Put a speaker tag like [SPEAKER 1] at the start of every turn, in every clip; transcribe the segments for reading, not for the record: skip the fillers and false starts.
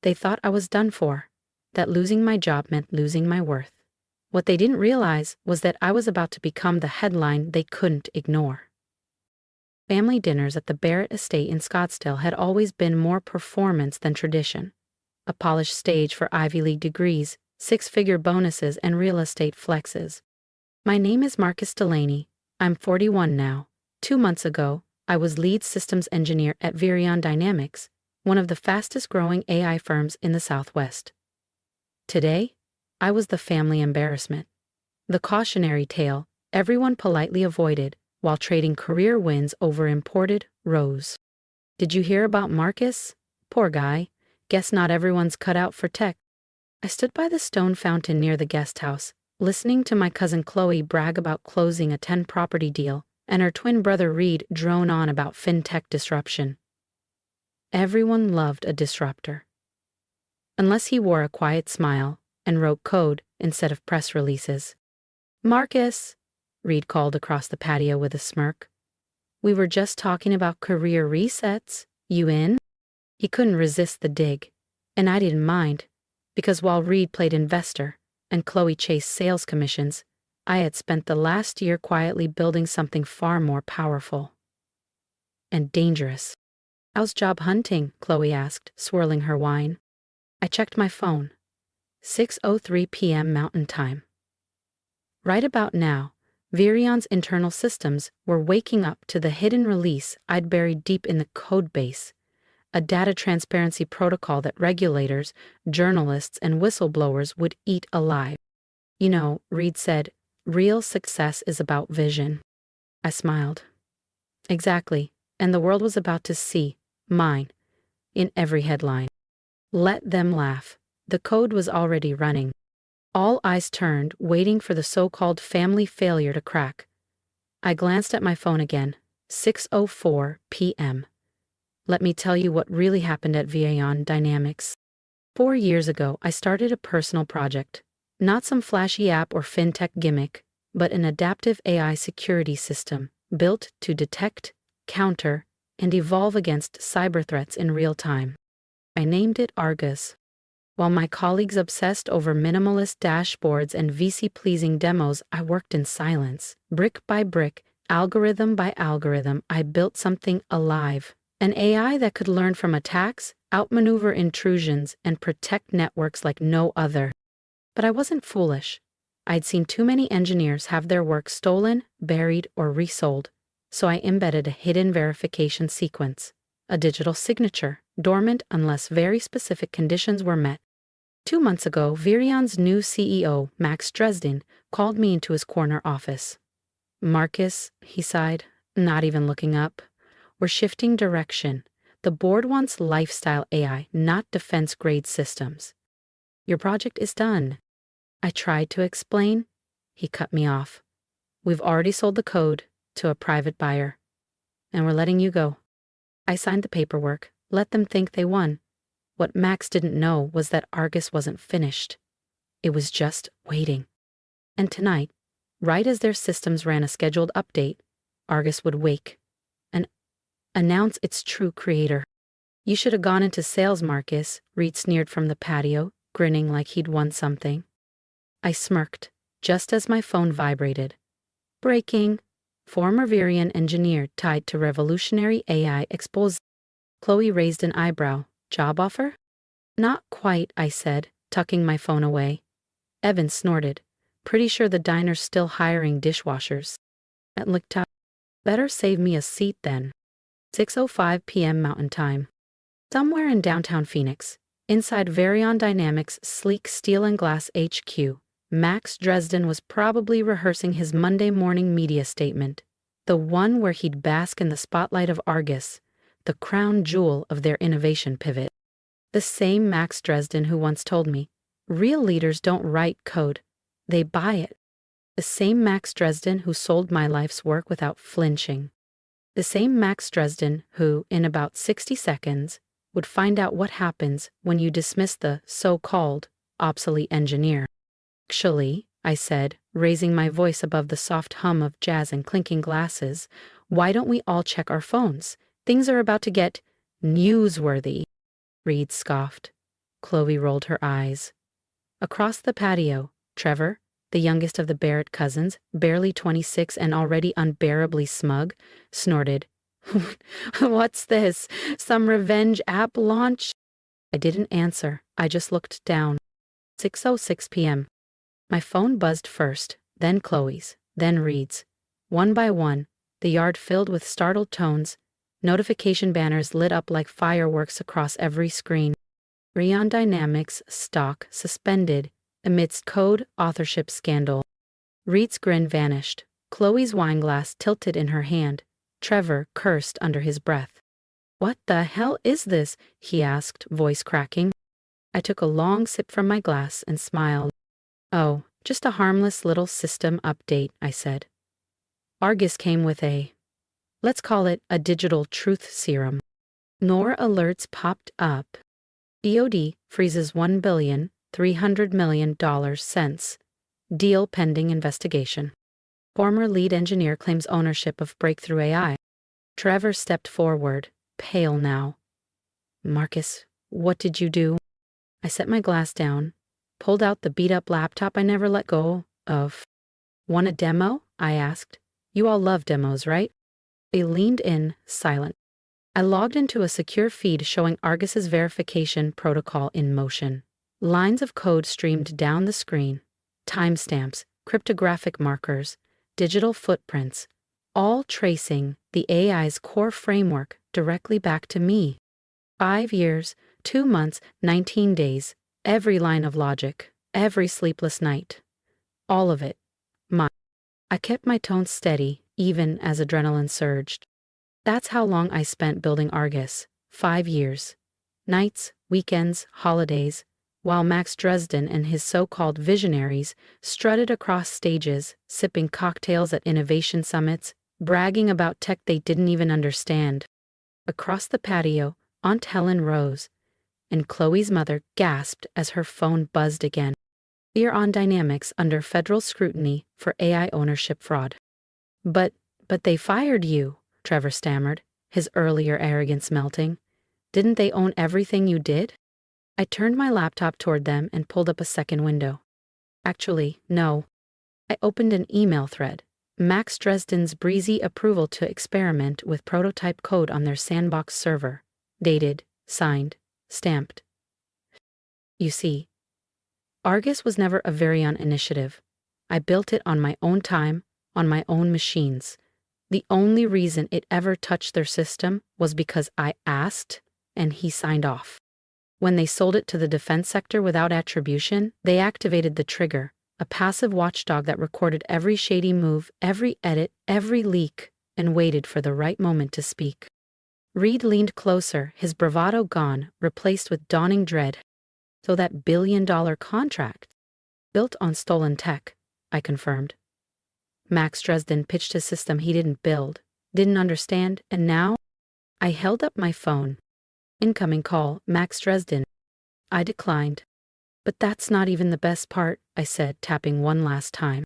[SPEAKER 1] They thought I was done for, that losing my job meant losing my worth. What they didn't realize was that I was about to become the headline they couldn't ignore. Family dinners at the Barrett estate in Scottsdale had always been more performance than tradition. A polished stage for Ivy League degrees, six-figure bonuses, and real estate flexes. My name is Marcus Delaney. I'm 41 now. 2 months ago, I was lead systems engineer at Virion Dynamics, one of the fastest-growing AI firms in the Southwest. Today, I was the family embarrassment. The cautionary tale everyone politely avoided while trading career wins over imported rose. Did you hear about Marcus? Poor guy. Guess not everyone's cut out for tech. I stood by the stone fountain near the guest house, listening to my cousin Chloe brag about closing a 10-property deal and her twin brother Reed drone on about fintech disruption. Everyone loved a disruptor. Unless he wore a quiet smile and wrote code instead of press releases. Marcus, Reed called across the patio with a smirk. We were just talking about career resets. You in? He couldn't resist the dig, and I didn't mind, because while Reed played investor and Chloe chased sales commissions, I had spent the last year quietly building something far more powerful and dangerous. How's job hunting? Chloe asked, swirling her wine. I checked my phone. 6:03 p.m. Mountain Time. Right about now, Virion's internal systems were waking up to the hidden release I'd buried deep in the code base, a data transparency protocol that regulators, journalists, and whistleblowers would eat alive. You know, Reed said, real success is about vision. I smiled. Exactly, and the world was about to see mine in every headline. Let them laugh. The code was already running. All eyes turned, waiting for the so-called family failure to crack. I glanced at my phone again. 6:04 p.m. Let me tell you what really happened at Virion Dynamics. 4 years ago, I started a personal project. Not some flashy app or fintech gimmick, but an adaptive AI security system built to detect, counter, and evolve against cyber threats in real time. I named it Argus. While my colleagues obsessed over minimalist dashboards and VC-pleasing demos, I worked in silence. Brick by brick, algorithm by algorithm, I built something alive. An AI that could learn from attacks, outmaneuver intrusions, and protect networks like no other. But I wasn't foolish. I'd seen too many engineers have their work stolen, buried, or resold, so I embedded a hidden verification sequence, a digital signature, dormant unless very specific conditions were met. 2 months ago, Virion's new CEO, Max Dresden, called me into his corner office. Marcus, he sighed, not even looking up. We're shifting direction. The board wants lifestyle AI, not defense-grade systems. Your project is done. I tried to explain. He cut me off. We've already sold the code to a private buyer, and we're letting you go. I signed the paperwork. Let them think they won. What Max didn't know was that Argus wasn't finished. It was just waiting. And tonight, right as their systems ran a scheduled update, Argus would wake and announce its true creator. You should have gone into sales, Marcus, Reed sneered from the patio, grinning like he'd won something. I smirked, just as my phone vibrated. Breaking. Former Virion engineer tied to revolutionary AI exposed. Chloe raised an eyebrow. Job offer? Not quite, I said, tucking my phone away. Evan snorted. Pretty sure the diner's still hiring dishwashers. I looked up. Better save me a seat then. 6:05 p.m. Mountain Time. Somewhere in downtown Phoenix, inside Virion Dynamics' sleek steel and glass HQ, Max Dresden was probably rehearsing his Monday morning media statement, the one where he'd bask in the spotlight of Argus, the crown jewel of their innovation pivot. The same Max Dresden who once told me, real leaders don't write code, they buy it. The same Max Dresden who sold my life's work without flinching. The same Max Dresden who, in about 60 seconds, would find out what happens when you dismiss the so-called obsolete engineer. Actually, I said, raising my voice above the soft hum of jazz and clinking glasses, why don't we all check our phones? Things are about to get newsworthy. Reed scoffed. Chloe rolled her eyes. Across the patio, Trevor, the youngest of the Barrett cousins, barely 26 and already unbearably smug, snorted. What's this? Some revenge app launch? I didn't answer. I just looked down. 6:06 p.m. My phone buzzed first, then Chloe's, then Reed's. One by one, the yard filled with startled tones. Notification banners lit up like fireworks across every screen. Rion Dynamics stock suspended amidst code authorship scandal. Reed's grin vanished. Chloe's wineglass tilted in her hand. Trevor cursed under his breath. What the hell is this? He asked, voice cracking. I took a long sip from my glass and smiled. Oh, just a harmless little system update, I said. Argus came with let's call it a digital truth serum. NOR alerts popped up. DoD freezes $1,300,000,000 cents. Deal pending investigation. Former lead engineer claims ownership of breakthrough AI. Trevor stepped forward, pale now. Marcus, what did you do? I set my glass down, pulled out the beat-up laptop I never let go of. Want a demo? I asked. You all love demos, right? They leaned in, silent. I logged into a secure feed showing Argus's verification protocol in motion. Lines of code streamed down the screen. Timestamps, cryptographic markers, digital footprints, all tracing the AI's core framework directly back to me. 5 years, 2 months, 19 days, every line of logic, every sleepless night. All of it. Mine. I kept my tone steady, even as adrenaline surged. That's how long I spent building Argus. 5 years. Nights, weekends, holidays, while Max Dresden and his so-called visionaries strutted across stages, sipping cocktails at innovation summits, bragging about tech they didn't even understand. Across the patio, Aunt Helen rose, and Chloe's mother gasped as her phone buzzed again. We're on Dynamics under federal scrutiny for AI ownership fraud. But they fired you, Trevor stammered, his earlier arrogance melting. Didn't they own everything you did? I turned my laptop toward them and pulled up a second window. Actually, no. I opened an email thread. Max Dresden's breezy approval to experiment with prototype code on their sandbox server. Dated, signed, stamped. You see, Argus was never a Virion initiative. I built it on my own time, on my own machines. The only reason it ever touched their system was because I asked, and he signed off. When they sold it to the defense sector without attribution, they activated the trigger, a passive watchdog that recorded every shady move, every edit, every leak, and waited for the right moment to speak. Reed leaned closer, his bravado gone, replaced with dawning dread. So that billion-dollar contract? Built on stolen tech, I confirmed. Max Dresden pitched a system he didn't build, didn't understand, and now? I held up my phone. Incoming call, Max Dresden. I declined. But that's not even the best part, I said, tapping one last time.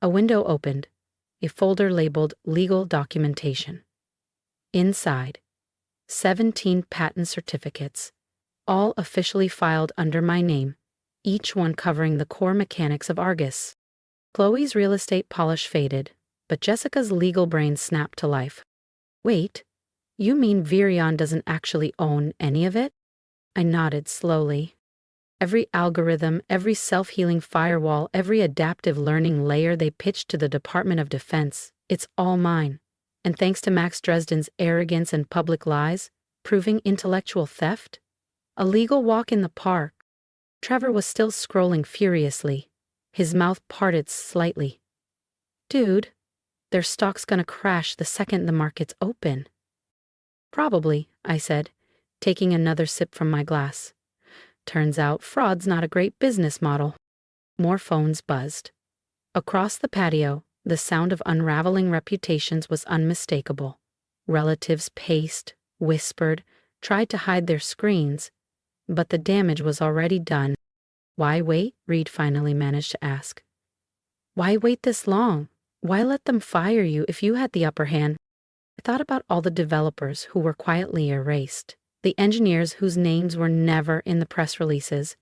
[SPEAKER 1] A window opened, a folder labeled Legal Documentation. Inside, 17 patent certificates, all officially filed under my name, each one covering the core mechanics of Argus. Chloe's real estate polish faded, but Jessica's legal brain snapped to life. Wait, you mean Virion doesn't actually own any of it? I nodded slowly. Every algorithm, every self-healing firewall, every adaptive learning layer they pitched to the Department of Defense, it's all mine. And thanks to Max Dresden's arrogance and public lies, proving intellectual theft? A legal walk in the park. Trevor was still scrolling furiously, his mouth parted slightly. Dude, their stock's gonna crash the second the markets open. Probably, I said, taking another sip from my glass. Turns out fraud's not a great business model. More phones buzzed. Across the patio, the sound of unraveling reputations was unmistakable. Relatives paced, whispered, tried to hide their screens, but the damage was already done. Why wait? Reed finally managed to ask. Why wait this long? Why let them fire you if you had the upper hand? I thought about all the developers who were quietly erased, the the engineers whose names were never in the press releases.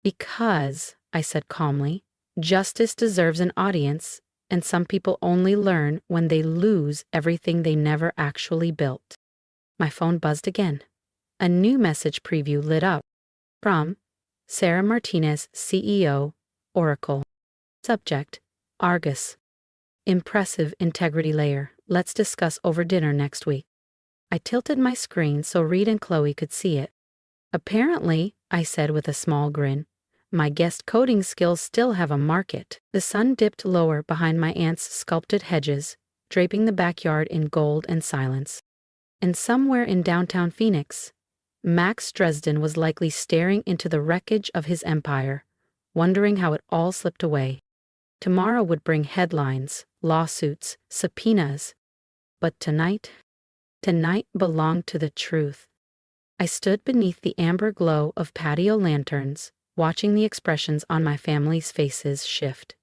[SPEAKER 1] Because, I said calmly, justice deserves an audience, and some people only learn when they lose everything they never actually built. My phone buzzed again. A new message preview lit up. From Sarah Martinez, CEO, Oracle. Subject, Argus. Impressive integrity layer. Let's discuss over dinner next week. I tilted my screen so Reed and Chloe could see it. Apparently, I said with a small grin, my guest coding skills still have a market. The sun dipped lower behind my aunt's sculpted hedges, draping the backyard in gold and silence. And somewhere in downtown Phoenix, Max Dresden was likely staring into the wreckage of his empire, wondering how it all slipped away. Tomorrow would bring headlines, lawsuits, subpoenas. But tonight belonged to the truth. I stood beneath the amber glow of patio lanterns, watching the expressions on my family's faces shift.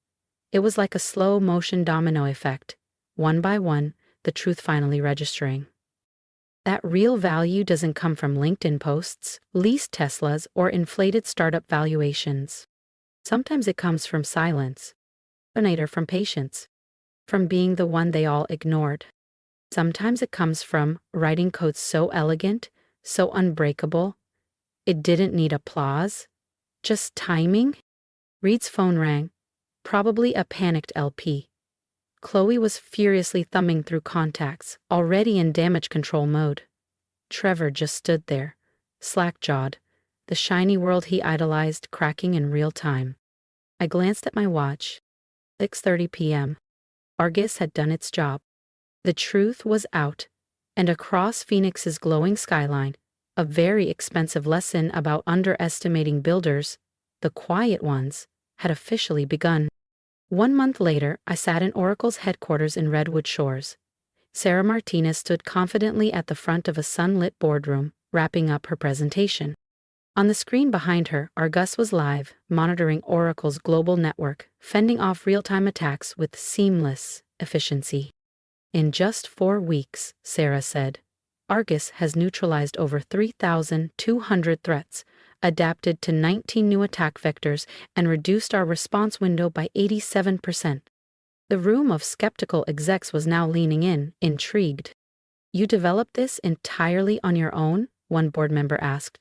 [SPEAKER 1] It was like a slow-motion domino effect, one by one, the truth finally registering. That real value doesn't come from LinkedIn posts, leased Teslas, or inflated startup valuations. Sometimes it comes from silence, from patience, from being the one they all ignored. Sometimes it comes from writing code so elegant, so unbreakable, it didn't need applause, just timing. Reed's phone rang, probably a panicked LP. Chloe was furiously thumbing through contacts, already in damage control mode. Trevor just stood there, slack-jawed, the shiny world he idolized cracking in real time. I glanced at my watch. 6:30 p.m. Argus had done its job. The truth was out, and across Phoenix's glowing skyline, a very expensive lesson about underestimating builders, the quiet ones, had officially begun. 1 month later, I sat in Oracle's headquarters in Redwood Shores. Sarah Martinez stood confidently at the front of a sunlit boardroom, wrapping up her presentation. On the screen behind her, Argus was live, monitoring Oracle's global network, fending off real-time attacks with seamless efficiency. In just 4 weeks, Sarah said, Argus has neutralized over 3,200 threats, adapted to 19 new attack vectors, and reduced our response window by 87%. The room of skeptical execs was now leaning in, intrigued. You developed this entirely on your own? One board member asked.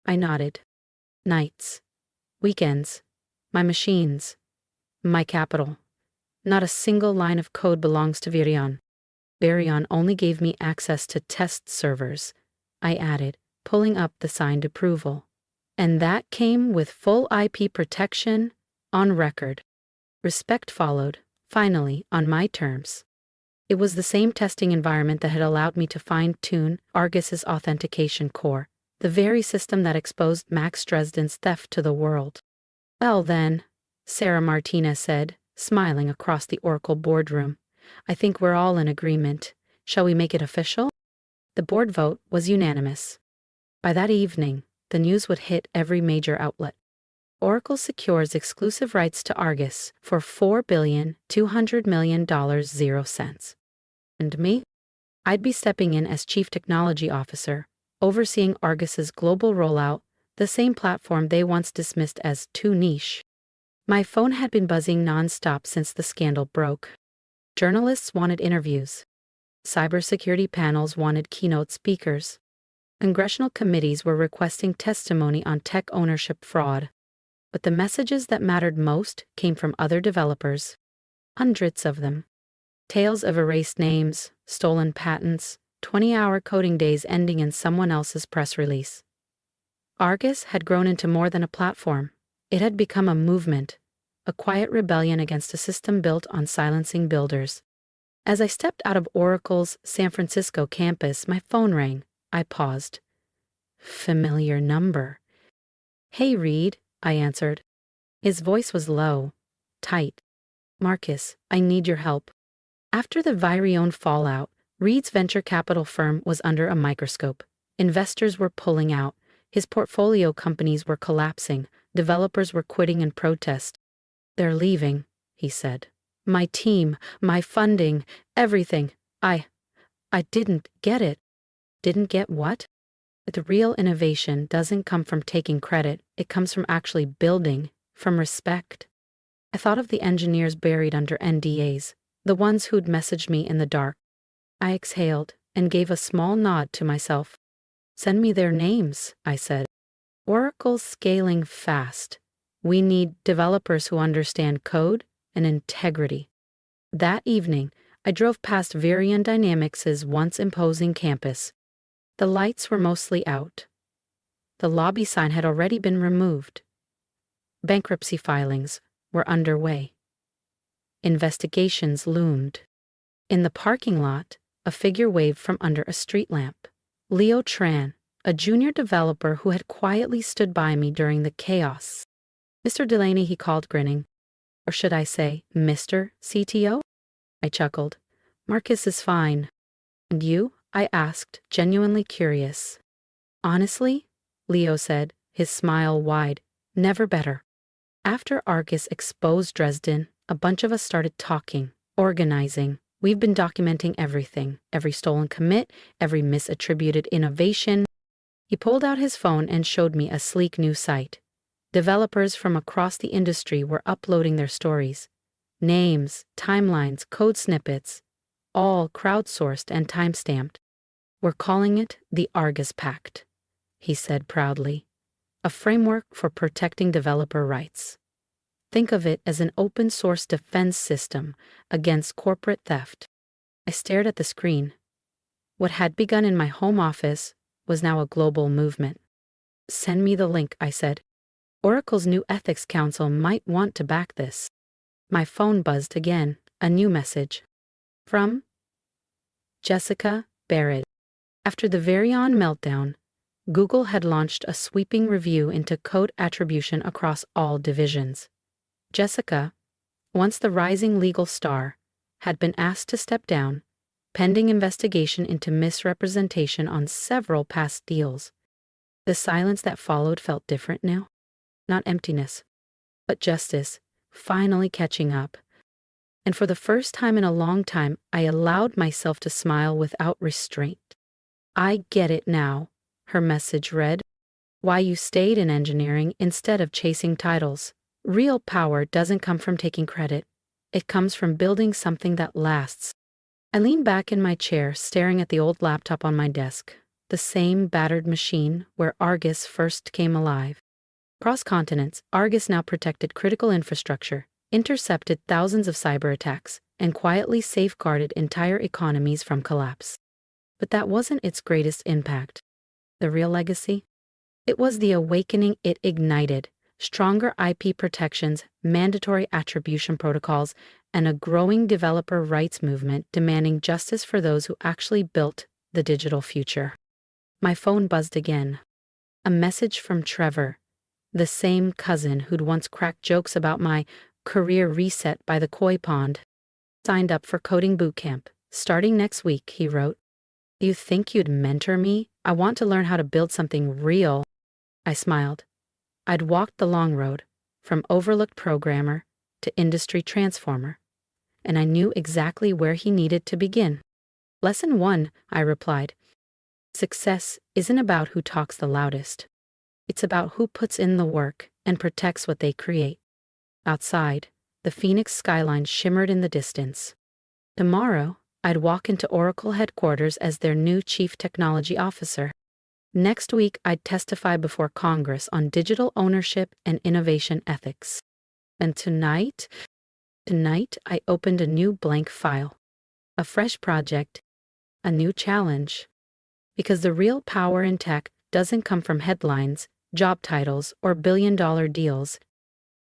[SPEAKER 1] I nodded. Nights. Weekends. My machines. My capital. Not a single line of code belongs to Virion. Virion only gave me access to test servers, I added, pulling up the signed approval. And that came with full IP protection, on record. Respect followed, finally, on my terms. It was the same testing environment that had allowed me to fine-tune Argus's authentication core, the very system that exposed Max Dresden's theft to the world. Well then, Sarah Martinez said, smiling across the Oracle boardroom, I think we're all in agreement. Shall we make it official? The board vote was unanimous. By that evening, the news would hit every major outlet. Oracle secures exclusive rights to Argus for $4,200,000,000. And me? I'd be stepping in as Chief Technology Officer, overseeing Argus's global rollout, the same platform they once dismissed as too niche. My phone had been buzzing nonstop since the scandal broke. Journalists wanted interviews. Cybersecurity panels wanted keynote speakers. Congressional committees were requesting testimony on tech ownership fraud. But the messages that mattered most came from other developers. Hundreds of them. Tales of erased names, stolen patents, 20-hour coding days ending in someone else's press release. Argus had grown into more than a platform. It had become a movement, a quiet rebellion against a system built on silencing builders. As I stepped out of Oracle's San Francisco campus, my phone rang. I paused. Familiar number. Hey, Reed, I answered. His voice was low, tight. Marcus, I need your help. After the Virion fallout, Reed's venture capital firm was under a microscope. Investors were pulling out. His portfolio companies were collapsing. Developers were quitting in protest. They're leaving, he said. My team, my funding, everything. I didn't get it. Didn't get what? The real innovation doesn't come from taking credit, it comes from actually building, from respect. I thought of the engineers buried under NDAs, the ones who'd messaged me in the dark. I exhaled and gave a small nod to myself. Send me their names, I said. Oracle's scaling fast. We need developers who understand code and integrity. That evening, I drove past Virion Dynamics' once imposing campus. The lights were mostly out. The lobby sign had already been removed. Bankruptcy filings were underway. Investigations loomed. In the parking lot, a figure waved from under a street lamp. Leo Tran, a junior developer who had quietly stood by me during the chaos. Mr. Delaney, he called, grinning. Or should I say, Mr. CTO? I chuckled. Marcus is fine. And you? I asked, genuinely curious. Honestly, Leo said, his smile wide, never better. After Argus exposed Dresden, a bunch of us started talking, organizing. We've been documenting everything, every stolen commit, every misattributed innovation. He pulled out his phone and showed me a sleek new site. Developers from across the industry were uploading their stories. Names, timelines, code snippets, all crowdsourced and timestamped. We're calling it the Argus Pact, he said proudly. A framework for protecting developer rights. Think of it as an open-source defense system against corporate theft. I stared at the screen. What had begun in my home office was now a global movement. Send me the link, I said. Oracle's new ethics council might want to back this. My phone buzzed again, a new message. From Jessica Barrett. After the Virion meltdown, Google had launched a sweeping review into code attribution across all divisions. Jessica, once the rising legal star, had been asked to step down, pending investigation into misrepresentation on several past deals. The silence that followed felt different now. Not emptiness, but justice, finally catching up. And for the first time in a long time, I allowed myself to smile without restraint. I get it now, her message read. Why you stayed in engineering instead of chasing titles. Real power doesn't come from taking credit. It comes from building something that lasts. I leaned back in my chair, staring at the old laptop on my desk, the same battered machine where Argus first came alive. Across continents, Argus now protected critical infrastructure, intercepted thousands of cyber attacks, and quietly safeguarded entire economies from collapse. But that wasn't its greatest impact. The real legacy? It was the awakening it ignited. Stronger IP protections, mandatory attribution protocols, and a growing developer rights movement demanding justice for those who actually built the digital future. My phone buzzed again. A message from Trevor, the same cousin who'd once cracked jokes about my career reset by the koi pond. Signed up for coding bootcamp. Starting next week, he wrote. Do you think you'd mentor me? I want to learn how to build something real. I smiled. I'd walked the long road, from overlooked programmer to industry transformer, and I knew exactly where he needed to begin. Lesson 1, I replied. Success isn't about who talks the loudest. It's about who puts in the work and protects what they create. Outside, the Phoenix skyline shimmered in the distance. Tomorrow, I'd walk into Oracle headquarters as their new chief technology officer. Next week, I'd testify before Congress on digital ownership and innovation ethics. And tonight, I opened a new blank file. A fresh project, a new challenge. Because the real power in tech doesn't come from headlines, job titles, or billion-dollar deals.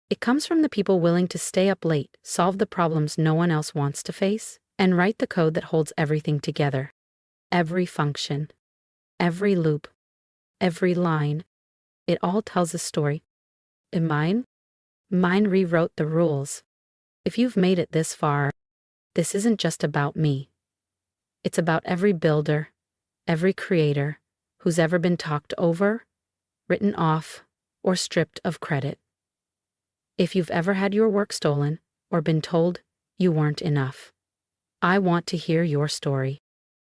[SPEAKER 1] It comes from the people willing to stay up late, solve the problems no one else wants to face, and write the code that holds everything together. Every function, every loop, every line, it all tells a story. And mine rewrote the rules. If you've made it this far, this isn't just about me. It's about every builder, every creator who's ever been talked over, written off, or stripped of credit. If you've ever had your work stolen or been told you weren't enough, I want to hear your story.